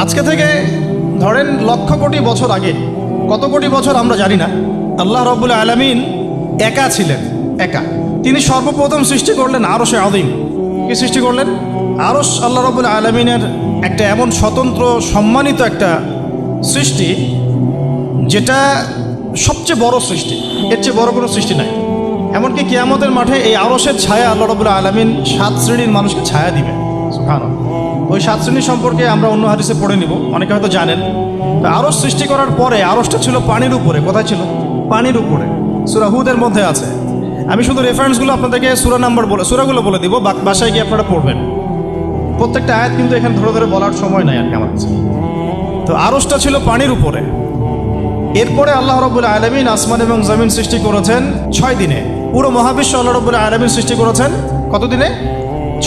আজকে থেকে ধরেন লক্ষ কোটি বছর আগে, কত কোটি বছর আমরা জানি না, আল্লাহ রাব্বুল আলামিন একা ছিলেন। একা তিনি সর্বপ্রথম সৃষ্টি করলেন আরশে আযীম। কি সৃষ্টি করলেন? আরশ আল্লাহ রাব্বুল আলামিনের একটা এমন স্বতন্ত্র সম্মানিত একটা সৃষ্টি, যেটা সবচেয়ে বড় সৃষ্টি, এর চেয়ে বড় কোনো সৃষ্টি নাই। এমনকি কিয়ামতের মাঠে এই আরশের ছায়া আল্লাহ রাব্বুল আলামিন 7 শ্রেণীর মানুষকে ছায়া দিবেন। সুবহানাল্লাহ। ওই 7 শ্রেণী সম্পর্কে আমরা অন্য হাদিসে পড়ে নিব, অনেকে হয়তো জানেন। তো আরশ সৃষ্টি করার পরে আরশটা ছিল পানির উপরে। কোথায় ছিল? পানির উপরে। সূরা হুদের মধ্যে আছে। আমি শুধু রেফারেন্সগুলো আপনাদেরকে সূরাগুলো বলে দিব, বাসায় গিয়ে আপনারা পড়বেন। প্রত্যেকটা আয়াত কিন্তু এখানে ধরে ধরে বলার সময় নাই আর কি আমার কাছে। তো আরশটা ছিল পানির উপরে। এরপরে আল্লাহ রাব্বুল আলামিন আসমান এবং জমিন সৃষ্টি করেছেন 6 দিনে। পুরো মহাবিশ্ব আল্লাহ রাব্বুল আলামিন সৃষ্টি করেছেন কত দিনে?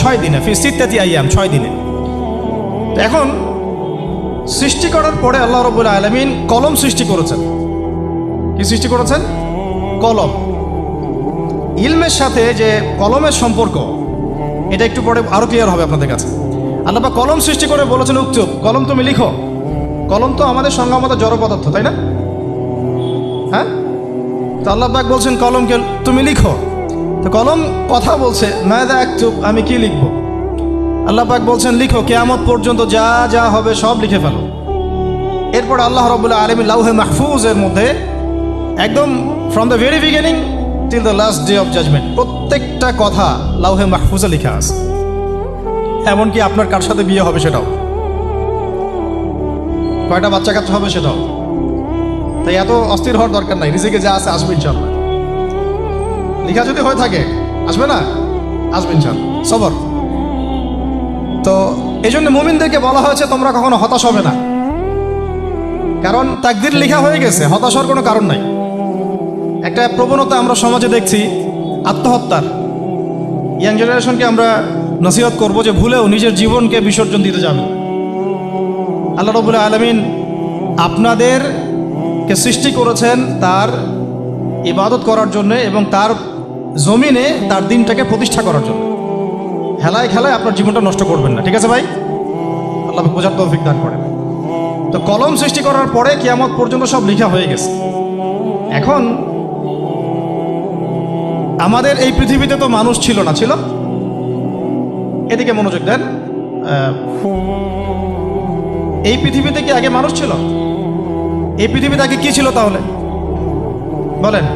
6 দিনে। ফি সিত্তাতি আইয়াম, 6 দিনে। তো এখন সৃষ্টি করার পরে আল্লাহ রাব্বুল আলামিন কলম সৃষ্টি করেছেন। কি সৃষ্টি করেছেন? কলম। ইলমের সাথে যে কলমের সম্পর্ক, এটা একটু পরে আরো ক্লিয়ার হবে আপনাদের কাছে। আল্লাহ পাক কলম সৃষ্টি করে বলেছেন, উক্তুব, কলম তুমি লিখো। কলম তো আমাদের সংজ্ঞামত জড় পদার্থ, তাই না? হ্যাঁ। তো আল্লাহ পাক বলছেন কলমকে তুমি লিখো। তো কলম কথা বলছে, মাযা আকতুব, আমি কি লিখবো? আল্লাহ পাক বলছেন লিখো, কিয়ামত পর্যন্ত যা যা হবে সব লিখে ফেলো। এরপর আল্লাহ রাব্বুল আলামিন লাউহে মাহফুজের মধ্যে একদম from the very beginning till the last day of judgement প্রত্যেকটা কথা লাউহে মাহফুজে লেখা আছে। এমনকি আপনার কার সাথে বিয়ে হবে সেটাও, কয়টা বাচ্চা কাচ্চা হবে সেটাও। তাই এত অস্থির হওয়ার দরকার নাই, রিজিকে যা আছে আসবে ইনশাআল্লাহ। লেখা যদি হয়ে থাকে আসবে না? আসবে ইনশাআল্লাহ। সবর। তো এই জন্য মুমিনদেরকে বলা হয়েছে তোমরা কখনো হতাশ হবে না, কারণ তাকদির লেখা হয়ে গেছে, হতাশ হওয়ার কোনো কারণ নাই। একটা প্রবণতা আমরা সমাজে দেখছি আত্মহত্যার। ইয়াং জেনারেশনকে আমরা নসিহত করব যে ভুলেও নিজের জীবনকে বিসর্জন দিতে যাবে। আল্লাহ রাব্বুল আলামিন আপনাদেরকে সৃষ্টি করেছেন তার ইবাদত করার জন্য এবং তার জমিনে তার দিনটাকে প্রতিষ্ঠা করার জন্য। হেলায় খেলায় আপনার জীবনটা নষ্ট করবেন না, ঠিক আছে ভাই? আল্লাহ বোঝার তৌফিক দান করেন। তো কলম সৃষ্টি করার পরে কিয়ামত পর্যন্ত সব লেখা হয়ে গেছে। এখন আমাদের এই পৃথিবীতে তো মানুষ ছিল না, ছিল? এদিকে মনোযোগ দেন। এই পৃথিবীতে কি আগে মানুষ ছিল? এই পৃথিবীতে আগে কি ছিল তাহলে বলেন?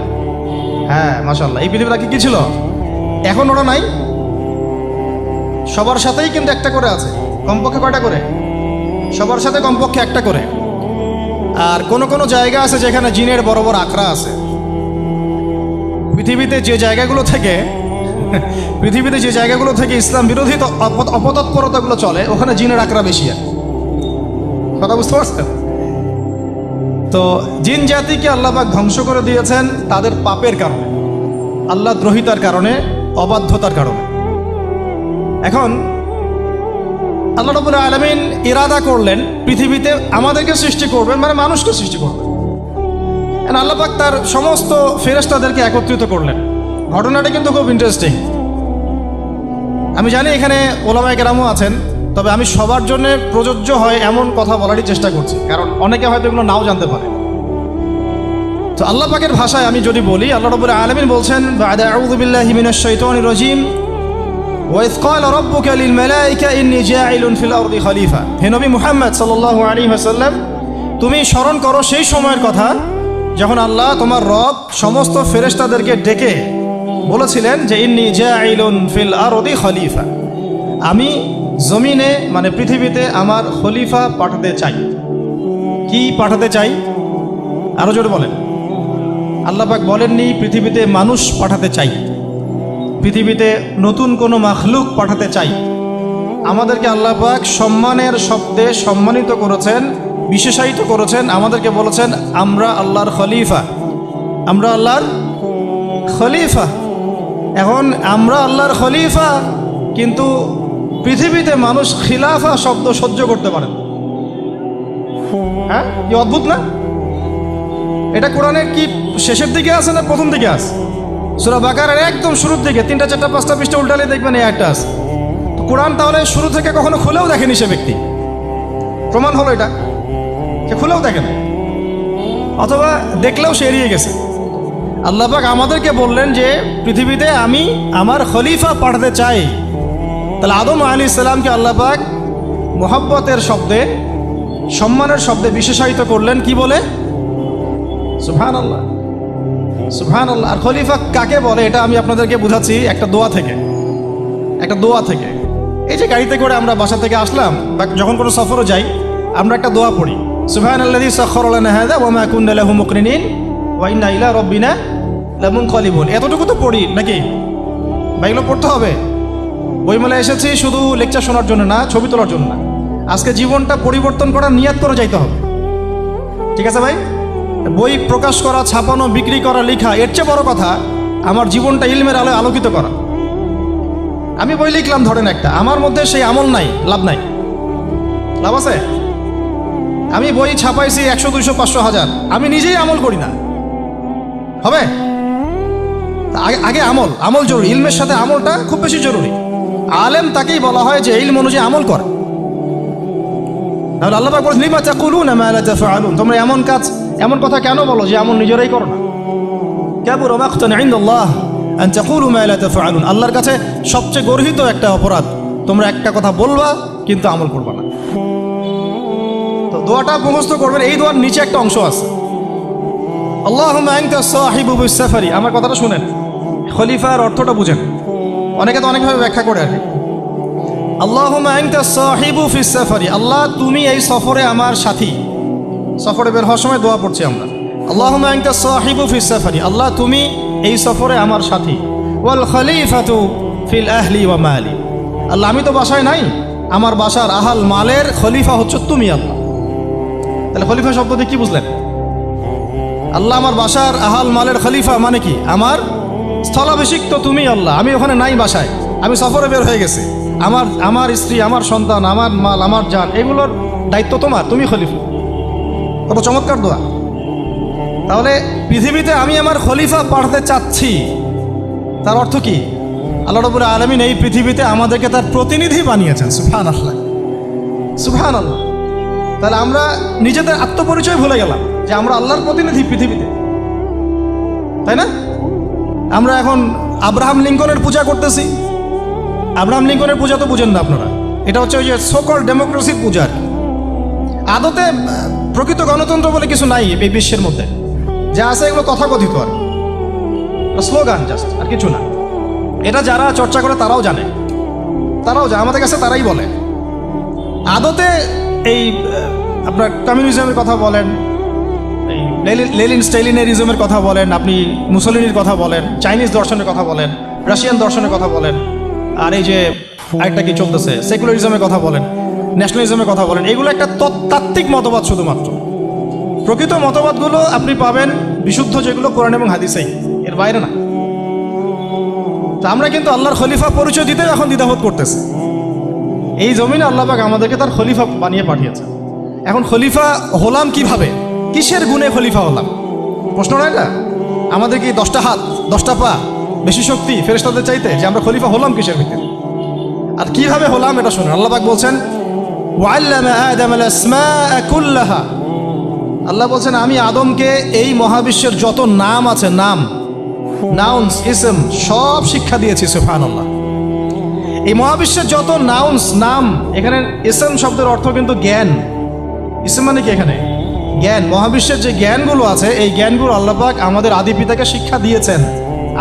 হ্যাঁ, মাশাআল্লাহ। এই পৃথিবীতে আগে কি ছিল? এখন ওরা নাই। সবার সাথেই কিন্তু একটা করে আছে, কমপক্ষে কয়টা করে? সবার সাথে কমপক্ষে একটা করে। আর কোন কোন জায়গা আছে যেখানে জিনের বড় বড় আখড়া আছে। পৃথিবীতে যে জায়গাগুলো থেকে ইসলাম বিরোধী অপতৎপরতাগুলো চলে, ওখানে জিনের আখড়া বেশি। কথা বুঝতে পারছেন? তো জিন জাতিকে আল্লাহ পাক ধ্বংস করে দিয়েছেন তাদের পাপের কারণে, আল্লাহ দ্রোহিতার কারণে, অবাধ্যতার কারণে। এখন আল্লাহ রাব্বুল আলামিন ইরাদা করলেন পৃথিবীতে আমাদেরকে সৃষ্টি করবেন, মানে মানুষকে সৃষ্টি করবেন। আল্লাহ পাক তার সমস্ত ফেরেশতাদেরকে একত্রিত করলেন। ঘটনাটা কিন্তু খুব ইন্টারেস্টিং। আমি জানি এখানে ওলামায়ে কেরামও আছেন, তবে আমি সবার জন্য প্রযোজ্য হয় এমন কথা বলারই চেষ্টা করছি, কারণ অনেকে হয়তো এগুলো নাও জানতে পারে। তো আল্লাহ পাকের ভাষায় আমি যদি বলি, আল্লাহ রাব্বুল আলামিন বলছেন, বা'দা আউযু বিল্লাহি মিনাশ শাইতানির রাজীম, ওয়াইয ক্বালা রাব্বুকা লিল মালায়েকা ইন্নী জাঈলুন ফিল আরদি খলিফা। হে নবী মুহাম্মদ সাল্লাল্লাহু আলাইহি ওয়াসাল্লাম, তুমি স্মরণ করো সেই সময়ের কথা যখন আল্লাহ তোমার রব সমস্ত ফেরেশতাদেরকে ডেকে বলেছিলেন যে ইন্নী জাঈলুন ফিল আরদি খলিফা, আমি জমিনে মানে পৃথিবীতে আমার খলিফা পাঠাতে চাই। কি পাঠাতে চাই? আরো জোরে বলেন। আল্লাহ পাক বলেননি পৃথিবীতে মানুষ পাঠাতে চাই, পৃথিবীতে নতুন কোনো মাখলুক পাঠাতে চাই। আমাদেরকে আল্লাহ পাক সম্মানের শব্দে সম্মানিত করেছেন, বিশেষায়িত করেছেন। আমাদেরকে বলেছেন আমরা আল্লাহর খলিফা, আমরা আল্লাহর খলিফা। এখন আমরা আল্লাহর খলিফা, কিন্তু পৃথিবীতে মানুষ খিলাফা শব্দ সহ্য করতে পারে। হ্যাঁ, কি অদ্ভুত না? এটা কোরআনের কি শেষের দিকে আছে না প্রথম দিকে আছে? সূরা বাকারার একদম শুরুর দিকে 3, 4, 5টা পৃষ্ঠা উল্টালে দেখবেন এই একটা আছে। কোরআন তাহলে শুরু থেকে কখনো খুলেও দেখেনি সে ব্যক্তি। প্রমাণ হলো এটা, সে খুলেও দেখে না, অথবা দেখলেও সে এড়িয়ে গেছে। আল্লাহ পাক আমাদেরকে বললেন যে পৃথিবীতে আমি আমার খলিফা পাঠাতে চাই। তাহলে আদম আলাইহিস সালামকে আল্লাহ পাক মোহাব্বতের শব্দে, সম্মানের শব্দে বিশেষায়িত করলেন কি বলে? সুবহানাল্লাহ, সুবহানাল্লাহ। আর খলিফা কাকে বলে এটা আমি আপনাদেরকে বুঝাচ্ছি একটা দোয়া থেকে, একটা দোয়া থেকে। এই যে গাড়িতে করে আমরা বাসা থেকে আসলাম বা যখন কোনো সফরে যাই, আমরা একটা দোয়া পড়ি, সুবহানাল্লাযী সাখখারা লানা হাযা ওয়া মা কুন্না লাহু মুকরিনিন ওয়া ইন্না ইলা রাব্বিনা লামুনকালিবুন। এতটুকু তো পড়ি নাকি? বা এগুলো পড়তে হবে? বইমেলায় এসেছি শুধু লেকচার শোনার জন্য না, ছবি তোলার জন্য না। আজকে জীবনটা পরিবর্তন করার নিয়াত করে যাইতে হবে, ঠিক আছে ভাই? বই প্রকাশ করা, ছাপানো, বিক্রি করা, লেখা, এর চেয়ে বড় কথা আমার জীবনটা ইলমের আলোয় আলোকিত করা। আমি বই লিখলাম ধরেন একটা, আমার মধ্যে সেই আমল নাই, লাভ নাই, লাভ আছে? আমি বই ছাপাইছি 100, 200, 500, 1000, আমি নিজেই আমল করি না, হবে? আগে আমল, আমল জরুরি। ইলমের সাথে আমলটা খুব বেশি জরুরি। আলেম তাকেই বলা হয় যে ইলম অনুযায়ী আমল করে। তাহলে আল্লাহ পাক বলেন লিমা তাকুলুনা মা লা তাফআলুন, তোমরা এমন কাজ, এমন কথা কেন বলো যে আমল নিজেরাই করো না? কাবুরা মাকতান ইনদাল্লাহ আন তাকুলু মা লা তাফআলুন, আল্লাহর কাছে সবচেয়ে গর্হিত একটা অপরাধ, তোমরা একটা কথা বলবা কিন্তু আমল করবা না। তো দোয়াটা মুখস্থ করবেন। এই দোয়ার নিচে একটা অংশ আছে, আল্লাহুম্মা আনতা সাহিবু বিস সাফারি। আমার কথাটা শুনেন, খলিফার অর্থটা বুঝেন। অনেকে তো অনেকভাবে ব্যাখ্যা করে আর কি। আল্লাহুম্মা আনতা সাহিবু ফিস সাফারি, আল্লাহ তুমি এই সফরে আমার সাথী। সফরে বের হওয়ার সময় দোয়া পড়ছি আমরা, আল্লাহুম্মা আনতা সাহিবু ফিস সাফারি, আল্লাহ তুমি এই সফরে আমার সাথী। ওয়াল খলিফাতু ফিল আহলি ওয়া মালি, আল্লাহ আমি তো বাসায় নাই, আমার বাসার আহাল মালের খলিফা হচ্ছে তুমি আল্লাহ। তাহলে খলিফা শব্দ দিয়ে কি বুঝলেন? আল্লাহ আমার বাসার আহাল মালের খলিফা মানে কি? আমার স্থলাভিষিক্ত তুমি আল্লাহ, আমি ওখানে নাই বাসায়, আমি সফরে বের হয়ে গেছি, আমার স্ত্রী, আমার সন্তান, আমার মাল, আমার জান, এগুলোর দায়িত্ব তোমার, তুমি খলিফা। কত চমৎকার দোয়া। তাহলে পৃথিবীতে আমি আমার খলিফা পাঠাতে চাচ্ছি, তার অর্থ কি? আল্লাহ রাব্বুল আলামিন এই পৃথিবীতে আমাদেরকে তার প্রতিনিধি বানিয়েছেন। সুবহানাল্লাহ, সুবহানাল্লাহ। তাহলে আমরা নিজেদের আত্মপরিচয় ভুলে গেলাম যে আমরা আল্লাহর প্রতিনিধি পৃথিবীতে, তাই না? আমরা এখন আব্রাহাম লিঙ্কনের পূজা করতেছি। আব্রাহাম লিঙ্কনের পূজা তো বুঝেন না আপনারা, এটা হচ্ছে ওই যে সোকল ডেমোক্রেসির পূজা। আদতে প্রকৃত গণতন্ত্র বলে কিছু নাই এই বিশ্বের মধ্যে, যা আছে এগুলো তথাকথিত আর স্লোগান, জাস্ট, আর কিছু না। এটা যারা চর্চা করে তারাও জানে, আমাদের কাছে তারাই বলে। আদতে এই আপনার কমিউনিজমের কথা বলেন, এই লেনিন স্টেলিনারিজমের কথা বলেন, আপনি মুসলিনির কথা বলেন, চাইনিজ দর্শনের কথা বলেন, রাশিয়ান দর্শনের কথা বলেন, আর এই যে আরেকটা কি চলতেছে সেকুলারিজমের কথা বলেন, ন্যাশনালিজমের কথা বলেন, এগুলো একটা তাত্ত্বিক মতবাদ শুধুমাত্র। প্রকৃত মতবাদগুলো আপনি পাবেন বিশুদ্ধ যেগুলো কোরআন এবং হাদিসেই, এর বাইরে না। তা আমরা কিন্তু আল্লাহর খলিফা পরিচয় দিতে এখন দ্বিধাবোধ করতেছি। এই জমিনে আল্লাহ পাক আমাদেরকে তার খলিফা বানিয়ে পাঠিয়েছে। এখন খলিফা হলাম কিভাবে? কিসের গুণে খলিফা হলাম? প্রশ্ন না এটা? আমাদের কি 10টা হাত, 10টা পা, বেশি শক্তি ফেরেশতাদের চাইতে, যে আমরা খলিফা হলাম কিসের ভিতরে? আর কিভাবে হলাম এটা শুনুন। আল্লাহ পাক বলছেন ওয়াল্লামা আদামাল আসমাআ কুল্লাহা, আল্লাহ বলছেন আমি আদমকে এই মহাবিশ্বের যত নাম আছে, নাউন্স, ইসম, সব শিক্ষা দিয়েছি। সুবহানাল্লাহ। এই মহাবিশ্বের যত নাউন্স, নাম, এখানে ইসম শব্দের অর্থ কিন্তু জ্ঞান। ইসম মানে কি? এখানে জ্ঞান। মহাবিশ্বের যে জ্ঞানগুলো আছে, এই জ্ঞানগুলো আল্লাহ পাক আমাদের আদি পিতাকে শিক্ষা দিয়েছেন।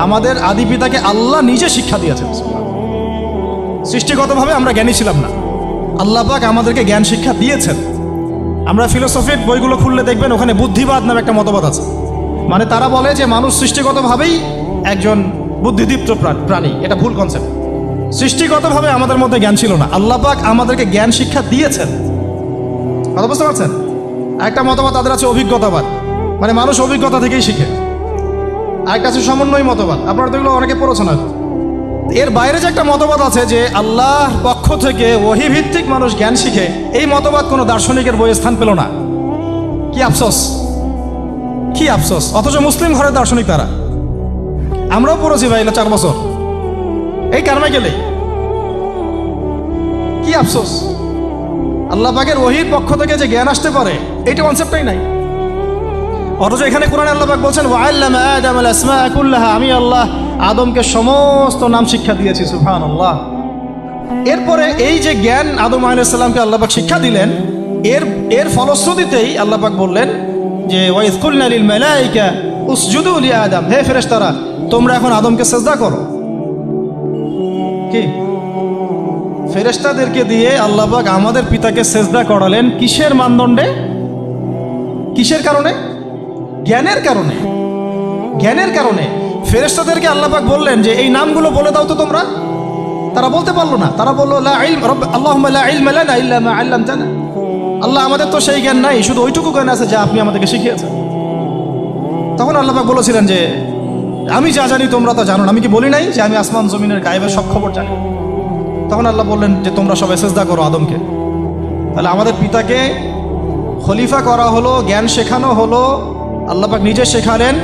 আমাদের আদি পিতাকে আল্লাহ নিজে শিক্ষা দিয়েছেন। সৃষ্টিগতভাবে আমরা জ্ঞানী ছিলাম না, আল্লাহ পাক আমাদেরকে জ্ঞান শিক্ষা দিয়েছেন। আমরা ফিলোসফির বইগুলো খুললে দেখবেন ওখানে বুদ্ধিবাদ নামে একটা মতবাদ আছে। মানে তারা বলে যে মানুষ সৃষ্টিগতভাবেই একজন বুদ্ধিদীপ্ত প্রাণী। এটা ভুল কনসেপ্ট। সৃষ্টিগতভাবে আমাদের মধ্যে জ্ঞান ছিল না, আল্লাহ পাক আমাদেরকে জ্ঞান শিক্ষা দিয়েছেন। কথা বুঝতে পারছেন? একটা মতবাদ তাদের আছে অভিজ্ঞতাবাদ, মানে মানুষ অভিজ্ঞতা থেকেই শিখে। আরেকটা আছে সমন্বয় মতবাদ, আপনারা তো এগুলো অনেকে পড়েছেন হয়তো। এর বাইরে যে একটা মতবাদ আছে যে আল্লাহর পক্ষ থেকে ওহী ভিত্তিক মানুষ জ্ঞান শিখে, এই মতবাদ কোনো দার্শনিকের বইয়ে স্থান পেল না। কি আফসোস, কি আফসোস! অথচ মুসলিম ঘরের দার্শনিক তারা। আমরাও পড়েছি ভাই 4 বছর এই কারণে গেলে। কি আফসোস! আল্লাহ পাকের ওহির পক্ষ থেকে যে জ্ঞান আসতে পারে এইটা কনসেপ্টটাই নাই। অথচ এখানে কোরআনে আল্লাহ পাক বলছেন ওয়াআল্লামা আদামাল আসমাআ কুল্লাহা, আমি আল্লাহ আদমকে সমস্ত নাম শিক্ষা দিয়েছি। সুবহানাল্লাহ। এরপরে এই যে জ্ঞান আদম আলাইহিস সালামকে আল্লাহ পাক শিক্ষা দিলেন, এর ফলশ্রুতিতেই আল্লাহ পাক বললেন যে ওয়াইয কুলনা লিল মালাইকা উসজুদু লি আদম, হে ফেরেশতারা তোমরা এখন আদমকে সিজদা করো। কি ফেরেশতাদেরকে দিয়ে আল্লাহ পাক আমাদের পিতাকে সিজদা করালেন কিসের মানদণ্ডে? কিসের কারণে? জ্ঞানের কারণে। জ্ঞানের কারণে ফেরেশতাদেরকে আল্লাহ পাক বললেন যে এই নামগুলো বলে দাও তো তোমরা। তারা বলতে পারলো না। তারা বললো লা ইলম আল্লাহুম্মা লা ইলমা লানা ইল্লা মা আল্লামতানা, আল্লাহ আমাদের তো সেই জ্ঞান নাই, শুধু ওইটুকু জ্ঞান আছে যা আপনি আমাদেরকে শিখিয়েছেন। তখন আল্লাহ পাক বলেছিলেন যে আমি যা জানি তোমরা তো জানো না, আমি কি বলি নাই যে আমি আসমান জমিনের গায়েবের সব খবর জানি? তখন আল্লাহ বললেন যে তোমরা সবাই সিজদা করো আদমকে। তাহলে আমাদের পিতাকে খলিফা করা হলো, জ্ঞান শেখানো হলো, আল্লাহ পাক নিজে শেখালেন,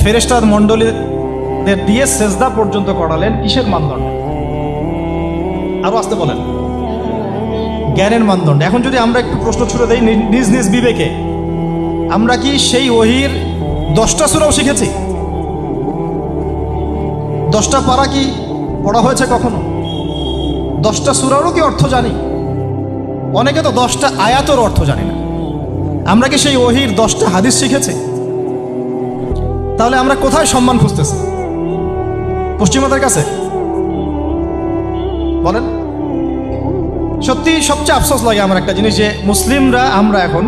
ফেরেশতার মণ্ডলীদের দিয়ে সিজদা পর্যন্ত করালেন। কিসের মানদণ্ডে? আরো আসতে বলেন, জ্ঞানের মানদণ্ডে। এখন যদি আমরা একটু প্রশ্ন ছুড়ে দেই নিজ নিজ বিবেকে, আমরা কি সেই ওহির 10টা সূরাও শিখেছি? 10টা পারা কি পড়া হয়েছে কখনো? 10টা সূরারও কি অর্থ জানি? অনেকে তো 10টা আয়াতের অর্থ জানি না। আমরা কি সেই ওহির 10টা হাদিস শিখেছি? তাহলে আমরা কোথায় সম্মান খুঁজতেছি? পশ্চিমাদের কাছে? বলেন। সত্যি সবচেয়ে আফসোস লাগে আমার একটা জিনিস, যে মুসলিমরা আমরা এখন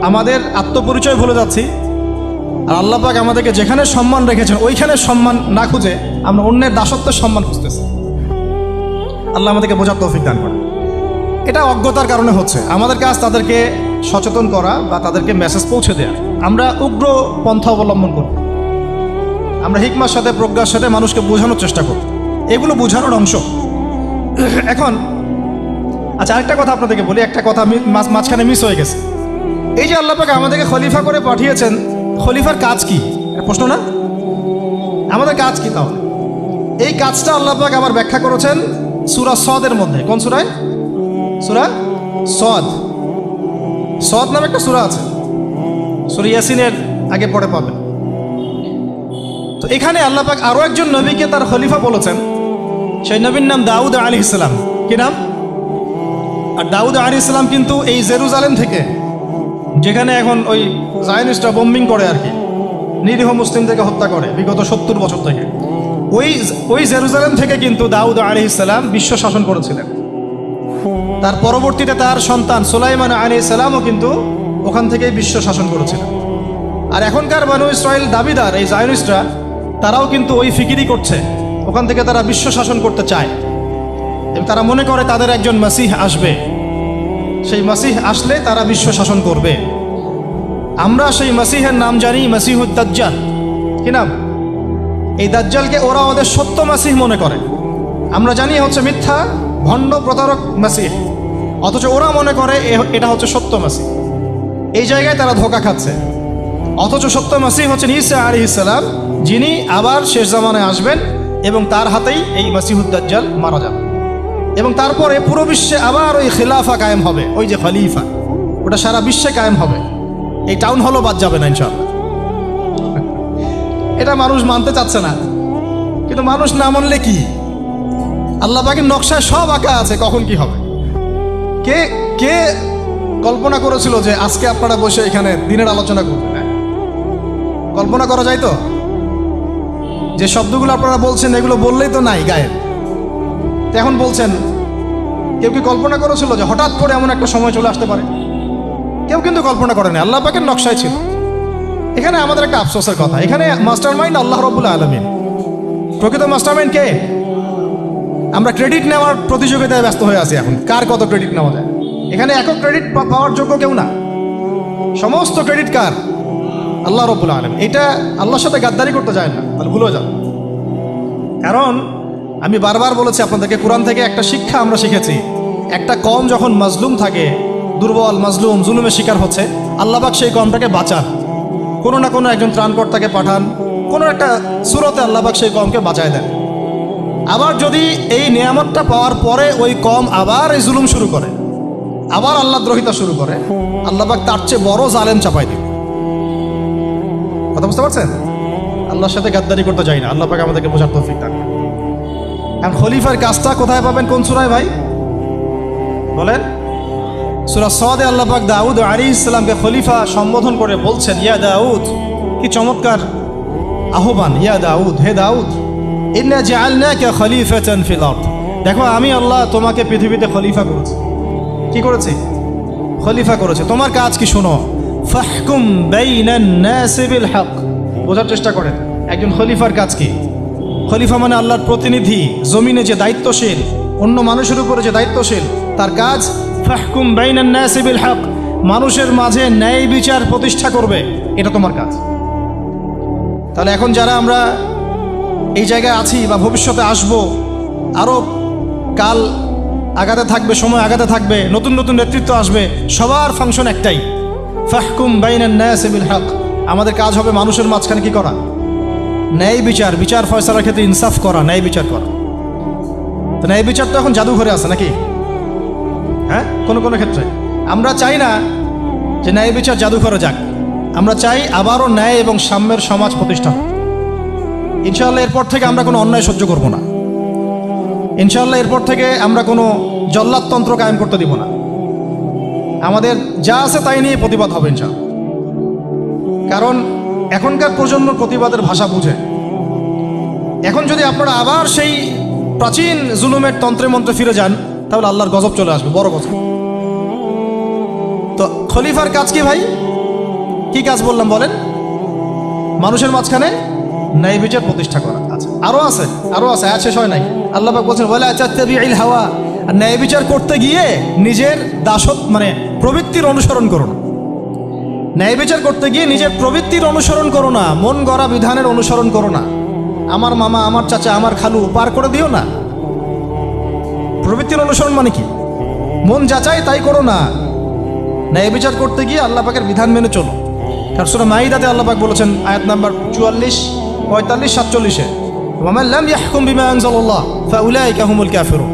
আমাদের আত্মপরিচয় ভুলে যাচ্ছি, আর আল্লাহ পাক আমাদেরকে যেখানে সম্মান রেখেছেন ওইখানে সম্মান না খুঁজে আমরা অন্যের দাসত্বের সম্মান খুঁজতেছি। আল্লাহ আমাদেরকে বোঝার তৌফিক দান করে। এটা অজ্ঞতার কারণে হচ্ছে। আমাদের কাজ তাদেরকে সচেতন করা বা তাদেরকে মেসেজ পৌঁছে দেওয়া। আমরা উগ্র পন্থা অবলম্বন করি, আমরা হিকমার সাথে প্রজ্ঞার সাথে মানুষকে বোঝানোর চেষ্টা করি, এগুলো বোঝানোর অংশ। এখন আচ্ছা আরেকটা কথা আপনাদেরকে বলি, একটা কথা মাঝখানে মিস হয়ে গেছে। এই যে আল্লাহ পাক আমাদেরকে খলিফা করে পাঠিয়েছেন, খলিফার কাজ কি? প্রশ্ন না? আমাদের কাজ কি তাহলে? এই কাজটা আল্লাহ পাক আবার ব্যাখ্যা করেছেন সূরা সদের মধ্যে। কোন সূরায়? সূরা সদ। সদ নামে একটা সূরা আছে, সূরা ইয়াসিনের আগে পড়ে পাবেন। তো এখানে আল্লাহ পাক আরো একজন নবীকে তার খলিফা বলেছেন। সেই নবীর নাম দাউদ আলাইহিস সালাম। কি নাম? আর দাউদ আলাইহিস সালাম কিন্তু এই জেরুজালেম থেকে, যেখানে এখন ওই জায়নিস্টরা বোম্বিং করে আর কি, নিরীহ মুসলিমদেরকে হত্যা করে বিগত 70 বছর থেকে, ওই জেরুজালেম থেকে কিন্তু দাউদ আলাইহিস সালাম বিশ্ব শাসন করেছিলেন। তার পরবর্তীতে তার সন্তান সুলাইমান আলাইহিস সালামও কিন্তু ওখান থেকেই বিশ্ব শাসন করেছিলেন। আর এখনকার বনু ইসরাইল দাবিদার এই জায়নিস্টরা, তারাও কিন্তু ওই ফিকিরই করছে, ওখান থেকে তারা বিশ্ব শাসন করতে চায়। এবং তারা মনে করে তাদের একজন মাসিহ আসবে, সেই মাসিহ আসলে তারা বিশ্ব শাসন করবে। আমরা সেই মাসিহের নাম জানি মাসিহুদ দাজ্জাল। কি নাম? এই দাজ্জালকে ওরা ওদের সত্য মাসিহ মনে করে, আমরা জানি হচ্ছে মিথ্যা ভণ্ড প্রতারক মাসিহ, অথচ ওরা মনে করে এটা হচ্ছে সত্য মাসিহ। এই জায়গায় তারা ধোঁকা খাচ্ছে। অথচ সত্য মাসিহ হচ্ছেন ঈসা আলাইহিস সালাম, যিনি আবার শেষ জামানায় আসবেন এবং তার হাতেই এই মাসিহুদ দাজ্জাল মারা যাবে। এবং তারপরে পুরো বিশ্বে আবার ওই খিলাফা কায়েম হবে, ওই যে খলিফা, ওটা সারা বিশ্বে কায়েম হবে। এই টাউন হলও বাদ যাবে না ইনশাআল্লাহ। এটা মানুষ মানতে চাচ্ছে না, কিন্তু মানুষ না মানলে কি? আল্লাহ পাকের নকশায় সব আঁকা আছে কখন কি হবে। কে কে কল্পনা করেছিল যে আজকে আপনারা বসে এখানে দিনের আলোচনা করবেন? কল্পনা করা যায় তো? যে শব্দগুলো আপনারা বলছেন এগুলো বললেই তো নাই গায়ে, এখন বলছেন। কেউ কি কল্পনা করেছিল যে হঠাৎ করে এমন একটা সময় চলে আসতে পারে? কেউ কিন্তু কল্পনা করেনি, আল্লাহ পাকের নকশায় ছিল। এখানে আমাদের একটা আফসোসের কথা, এখানে মাস্টার মাইন্ড আল্লাহ রাব্বুল আলামিন। প্রকৃত মাস্টার মাইন্ড কে? আমরা ক্রেডিট নেওয়ার প্রতিযোগিতায় ব্যস্ত হয়ে আছি এখন, কার কত ক্রেডিট নেওয়া যায়। এখানে একক ক্রেডিট পাওয়ার যোগ্য কেউ না, সমস্ত ক্রেডিট কার? আল্লাহ রাব্বুল আলামিন। এটা আল্লাহর সাথে গাদ্দারি করতে যায় না, তাহলে ভুলে যান। কারণ আমি বারবার বলেছি আপনাদেরকে, কোরআন থেকে একটা শিক্ষা আমরা শিখেছি, একটা কম যখন মাজলুম থাকে, দুর্বল মাজলুম জুলুমের শিকার হচ্ছে, আল্লাহ পাক সেই কমটাকে বাঁচান, কোনো না কোনো একজন ত্রাণকর্তাকে পাঠান, কোনো একটা সূরাতে আল্লাহ পাক সেই কমকে বাঁচায় দেন। আবার যদি এই নিয়ামতটা পাওয়ার পরে ওই কম আবার এই জুলুম শুরু করে, আবার আল্লাহ দ্রোহিতা শুরু করে, আল্লাহ পাক তার চেয়ে বড় জালেম চাপাই দিবে। কথা বুঝতে পারছেন? আল্লাহর সাথে গাদ্দারি করতে যাই না, আল্লাহ পাক আমাদেরকে বোঝার তৌফিক দান করেন। এখন খলিফার কাজটা কোথায় পাবেন, কোন সূরায় ভাই বলেন? সূরা সাদে আল্লাহ পাক দাউদ আলাইহিস সালামকে খলিফা সম্বোধন করে বলছেন, ইয়া দাউদ, কি চমৎকার আহ্বান, ইয়া দাউদ, হে দাউদ, ইন্না জাআলনাকা খলিফাতান ফিল আরদ, দেখো আমি আল্লাহ তোমাকে পৃথিবীতে খলিফা করেছি। কি করেছি? খলিফা করেছে। তোমার কাজ কি শোনো, ফাহকুম বাইনান নাসি বিল হক, বোঝার চেষ্টা করেন একজন খলিফার কাজ কি। খলিফা মানে আল্লাহর প্রতিনিধি, জমিনে যে দায়িত্বশীল, অন্য মানুষের উপরে যে দায়িত্বশীল, তার কাজ ফাহকুম বাইনান নাসি বিল হক, মানুষের মাঝে ন্যায় বিচার প্রতিষ্ঠা করবে, এটা তোমার কাজ। তাহলে এখন যারা আমরা এই জায়গায় আছি বা ভবিষ্যতে আসব, আরও কাল আগাতে থাকবে, সময় আগাতে থাকবে, নতুন নতুন নেতৃত্ব আসবে, সবার ফাংশন একটাই, ফাহকুম বাইনান নাসি বিল হক, আমাদের কাজ হবে মানুষের মাঝখানে কি করা, ন্যায় বিচার, বিচার ফয়সালার ক্ষেত্রে ইনসাফ করা, ন্যায় বিচার করা। তো ন্যায় বিচার তো এখন জাদুঘরে আছে নাকি? হ্যাঁ, কোনো কোনো ক্ষেত্রে আমরা চাই না যে ন্যায় বিচার জাদুঘরে যাক, আমরা চাই আবারও ন্যায় এবং সাম্যের সমাজ প্রতিষ্ঠা। ইনশাআল্লাহ এরপর থেকে আমরা কোনো অন্যায় সহ্য করব না। ইনশাআল্লাহ এরপর থেকে আমরা কোনো জল্লাদতন্ত্র কায়েম করতে দিব না। আমাদের যা আছে তাই নিয়ে প্রতিবাদ হবে ইনশাআল্লাহ। কারণ এখনকার প্রজন্ম প্রতিবাদের ভাষা বুঝে। এখন যদি আপনারা আবার সেই প্রাচীন জুলুমের তন্ত্রে মন্ত্রে ফিরে যান, তাহলে আল্লাহর গজব চলে আসবে, বড় গজব। তো খলিফার কাজ কি ভাই? কি কাজ বললাম বলেন? মানুষের মাঝখানে ন্যায় বিচার প্রতিষ্ঠা করা। আচ্ছা, আরো আছে, আয়াত শেষ হয় নাই। আল্লাহ পাক বলছেন, ওয়ালা তাত্তাবিউল হাওয়া, আর ন্যায় বিচার করতে গিয়ে নিজের দাসত্ব মানে প্রবৃত্তির অনুসরণ করো না। ন্যায় বিচার করতে গিয়ে নিজের প্রবৃত্তির অনুসরণ করো না, মন গড়া বিধানের অনুসরণ করো না। আমার মামা, আমার চাচা, আমার খালু পার করে দিও না। প্রবৃত্তির অনুসরণ মানে কি? মন যাচাই তাই করো না। ন্যায় বিচার করতে গিয়ে আল্লাহ পাকের বিধান মেনে চলো। কারণ সূরা মাইদাতে আল্লাহ পাক বলেছেন, আয়াত নাম্বার 44, 45, 47, ওয়া মান লাম ইয়াহকুম বিমা আনজালাল্লাহ ফাউলাইকা হুমুল কাফিরুন,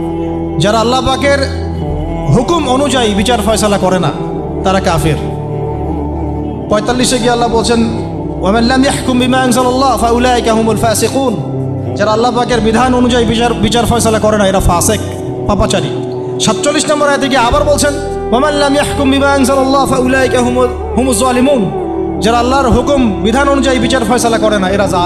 যারা আল্লাহ পাকের হুকুম অনুযায়ী বিচার ফয়সালা করে না তারা কাফির। 45-এ গিয়ে আল্লাহ বলছেন, ওয়া মান লাম ইয়াহকুম বিমা আনজালাল্লাহ ফাউলাইকা হুমুল ফাসিকুন, যারা আল্লাহ পাকের বিধান অনুযায়ী বিচার ফয়সালা করে না এরা ফাসিক, পাপাচারী। 47 নম্বর আয়াতে গিয়ে আবার বলছেন, ওয়া মান লাম ইয়াহকুম বিমা আনজালাল্লাহ ফাউলাইকা হুমুজ জালিমুন, যারা আল্লাহর হুকুম বিধান অনুযায়ী বিচার ফয়সালা করে না এরা জালেম।